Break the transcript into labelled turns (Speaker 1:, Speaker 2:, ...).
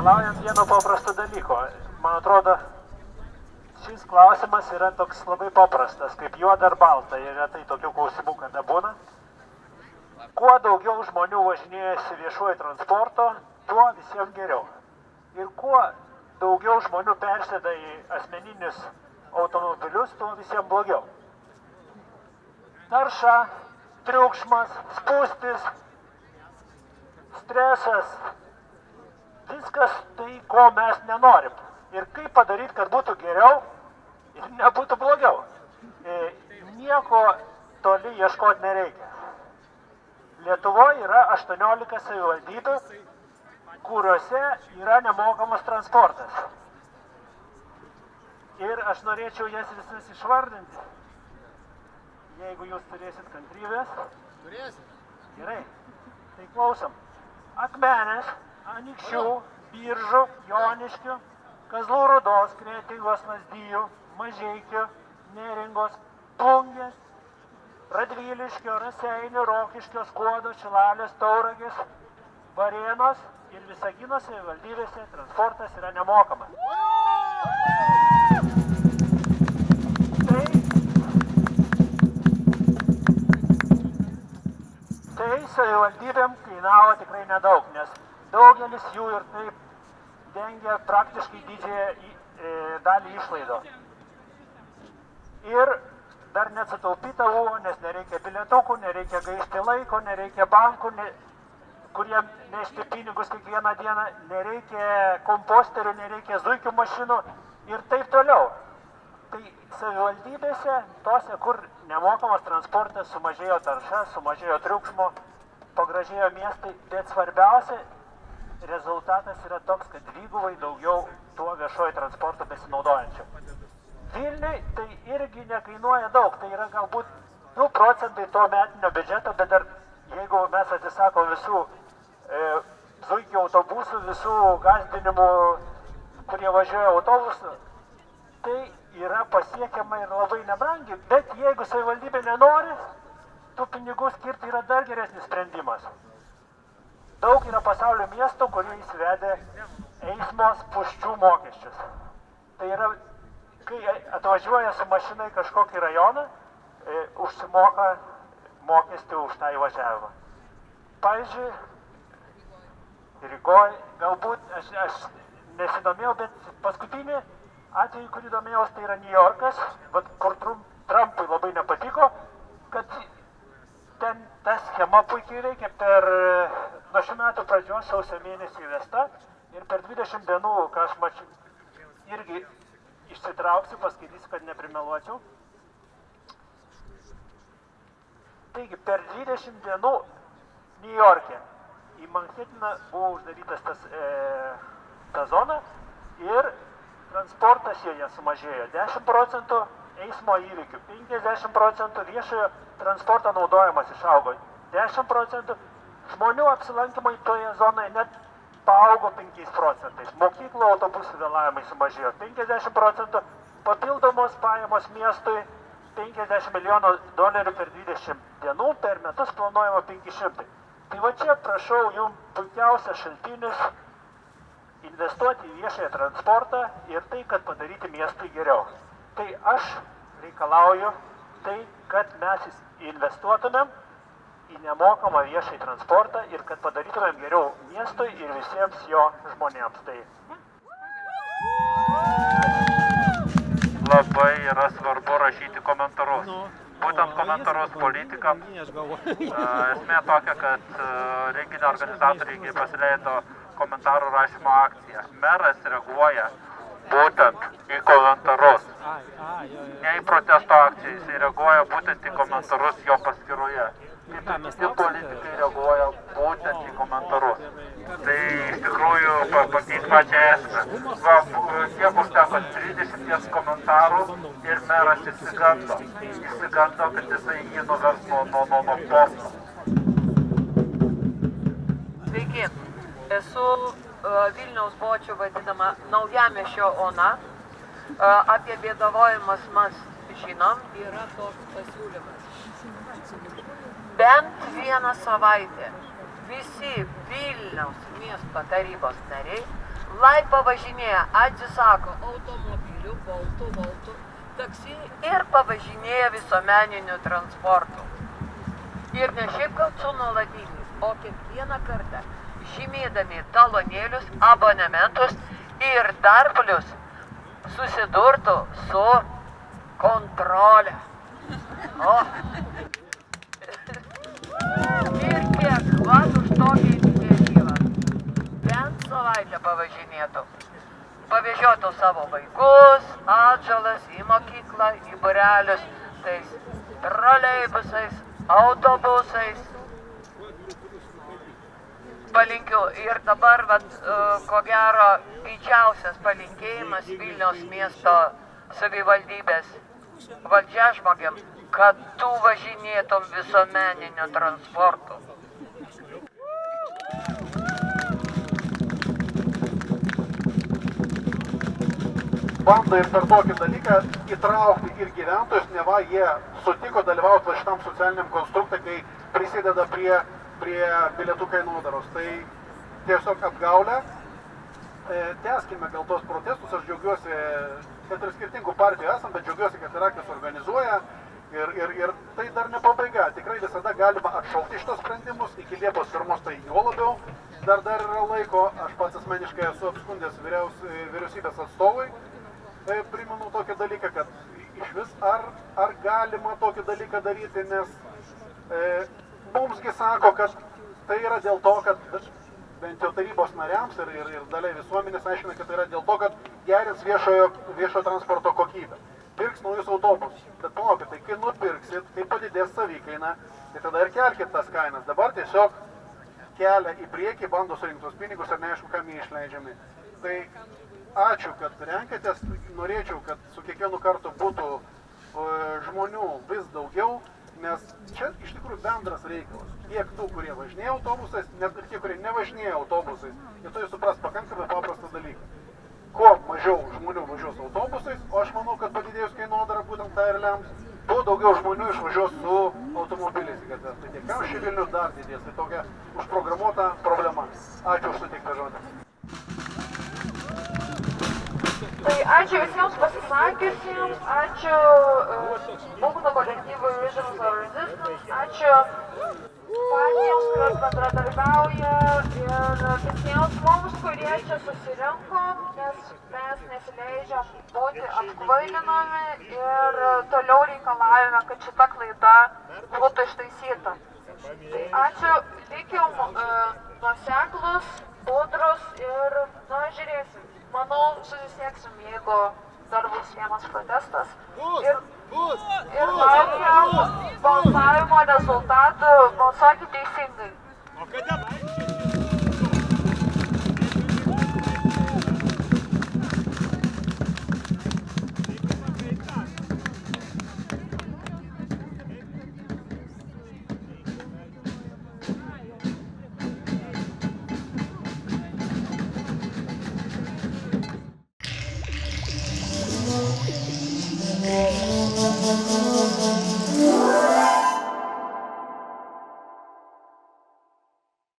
Speaker 1: Reikalaujam vieno paprasto dalyko. Man atrodo, šis klausimas yra toks labai paprastas, kaip juoda ar balta. Ir retai tokių klausimų kada būna. Kuo daugiau žmonių važinėjasi viešuoju transporto, tuo visiems geriau. Ir kuo daugiau žmonių persėda į asmeninius automobilius, tuo visiems blogiau. Tarša, triukšmas, spūstis, stresas. Viskas tai, ko mes nenorim. Ir kaip padaryti, kad būtų geriau ir nebūtų blogiau. Nieko toli ieškoti nereikia. Lietuvoje yra 18 savivaldybių, kuriuose yra nemokamas transportas. Ir aš norėčiau jas visas išvardinti. Jeigu jūs turėsit kantrybės.
Speaker 2: Turėsit.
Speaker 1: Gerai. Tai klausom. Akmenės, Anykščių, Biržų, Joniškių, Kazlų Rūdos, Kretingos, Lazdijų, Mažeikių, Neringos, Plungės, Radviliškio, Raseinių, Rokiškio, Skuodo, Šilalės, Tauragės, Varėnos ir Visagino savivaldybėse transportas yra nemokamas. Tai savivaldybėm kainavo tikrai nedaug, nes daugelis jų ir taip dengia praktiškai didžiąją dalį išlaidų. Ir dar nesutaupyta buvo, nes nereikia bilietukų, nereikia gaišti laiko, nereikia bankų, kurie nešti pinigus kiekvieną dieną, nereikia komposterių, nereikia zuikių mašinų ir taip toliau. Tai savivaldybėse, tose, kur nemokamas transportas, sumažėjo tarša, sumažėjo triukšmo, pagražėjo miestai, bet svarbiausia, rezultatas yra toks, kad dvigubai daugiau tuo viešojo transporto besinaudojančių. Vilniui tai irgi nekainuoja daug, tai yra galbūt 2 procentai to metinio biudžeto, bet dar jeigu mes atsisakom visų zuikių autobusų, visų gąsdinimų, kurie važiuoja autobusu, tai yra pasiekiama ir labai nebrangi, bet jeigu savivaldybė nenori, tų pinigų skirti yra dar geresnis sprendimas. Daug yra pasaulio miestų, kurie įsivedė eismo spūsčių mokesčius. Tai yra, kai atvažiuoja su mašinai kažkokį rajoną, užsimoka mokestį už tą įvažiavimą. Pavyzdžiui, Rygoje, galbūt aš nesidomėjau, bet paskutinį atvejį, kurį domėjausi, tai yra New Yorkas, kur Trumpui labai nepatiko, kad ten ta schema puikiai veikia nuo šių metų pradžios sausio mėnesį įvesta ir per 20 dienų, ką aš mačiau, irgi išsitrauksiu, paskaitysiu, kad neprimeluočiau. Taigi, per 20 dienų New York'e į Manhattaną buvo uždarytas ta zona ir transportas joje sumažėjo 10 procentų, eismo įvykių 50 procentų, viešojo transporto naudojimas išaugo 10 procentų, žmonių apsilankymai toje zonoje net paaugo 5 procentais, mokyklų autobusų vėlavimai sumažėjo 50 procentų, papildomos pajamos miestui 50 milijonų dolerių per 20 dienų, per metus planuojama 500. Tai va čia, prašau, jums puikiausias šaltinis investuoti į viešąją transportą ir tai, kad padaryti miestui geriau. Tai aš reikalauju tai, kad mes investuotumėm į nemokamą viešąjį transportą ir kad padarytumėm geriau miestui ir visiems jo žmonėms. Tai
Speaker 3: labai yra svarbu rašyti komentarus. Būtent komentarus politikams. Esmė tokia, kad renginio organizatoriai pasileido komentarų rašymo akciją. Meras reaguoja būtent į komentarus. Ne į protesto akciją, jis reaguoja būtent į komentarus jo paskyroje. kaip ir kiti politikai reaguoja būtent į komentarus. Tai iš tikrųjų pakeis pačią esmę. Va, kiek užteko 30 komentarų ir meras išsigando, kad jisai jį nuvers nuo posto.
Speaker 2: Sveiki, esu Vilniaus bočių vadinama Naujamiesčio Ona. Apie bėdavojimus mes žinom, yra toks pasiūlymas. Bent vieną savaitę visi Vilniaus miesto tarybos nariai lai pavažinėja, atsisako automobilių, boltų, taksi ir pavažinėja visuomeniniu transportu. Ir ne šiaip gal su nuolatiniu, o kiekvieną kartą žymėdami talonėlius, abonementus ir dar plius susidurtų su kontrole. Ir kiek vat už tokį iniciatyvą bent savaitę pavažinėtų. Pavežiotų savo vaikus, atžalas į mokyklą, į būrelius, tais troleibusais, autobusais. Palinkiu ir dabar, ko gero, didžiausias palinkėjimas Vilniaus miesto savivaldybės valdžiažmogiam, kad tu važinėtum visuomeniniu transportu.
Speaker 4: Bando ir per tokį dalyką įtraukti ir gyventojus, neva jie sutiko dalyvauti šitam socialiniam konstruktui, kai prisideda prie bilietų kainodaros. Tai tiesiog apgaulė. Tęskime gal tos protestus, aš džiaugiuosi, kad ir skirtingų partijų esam, bet džiaugiuosi, kad Irakis organizuoja ir tai dar ne pabaiga. Tikrai visada galima atšaukti šitos sprendimus, iki Liepos 1 tai jo labiau, dar yra laiko. Aš pats asmeniškai esu apskundęs vyriausybės atstovui. Primenu tokį dalyką, kad iš vis ar galima tokį dalyką daryti, nes mumsgi sako, kad tai yra dėl to, kad bent jau tarybos nariams ir daliai visuomenės aiškina, kad tai yra dėl to, kad gerins viešojo transporto kokybę. Pirks naujus autobusus. Bet palaukit, tai kai nupirksit, kai padidės savikaina, tai tada ir kelkit tas kainas. Dabar tiesiog kelia į priekį, bando surinkti tos pinigus ir neaišku, kam jie išleidžiami. Tai ačiū, kad renkatės. Norėčiau, kad su kiekvienu kartu būtų žmonių vis daugiau, nes čia iš tikrųjų bendras reikalas. Tiek tų, kurie važinėja autobusais, net ir tie, kurie nevažinėja autobusais, jie turi suprast pakankamai paprastą dalyką. Kuo mažiau žmonių važiuos autobusais, o aš manau, kad padidėjus kainodara būtent tai ir lems, tuo daugiau žmonių išvažiuos su automobiliais. Tai tiek kamščiai Vilnių dar didės. Tai tokia užprogramuota problema. Ačiū už suteiktą žodį.
Speaker 2: Tai ačiū visiems pasisakiusiems, ačiū Būgno kolektyvui Visions for Resistance, ačiū partijoms, kurios bendradarbiauja ir visiems mums, kurie čia susirinkom, nes mes nesileidžiam būti apkvailinami ir toliau reikalavome, kad šita klaida būtų ištaisyta. Tai ačiū, likim nuoseklus, budrus ir, žiūrėsim. Manau, susisieksim, jeigu dar bus vienas protestas. Ir laukiam balsavimo rezultatų, balsuokit teisingai.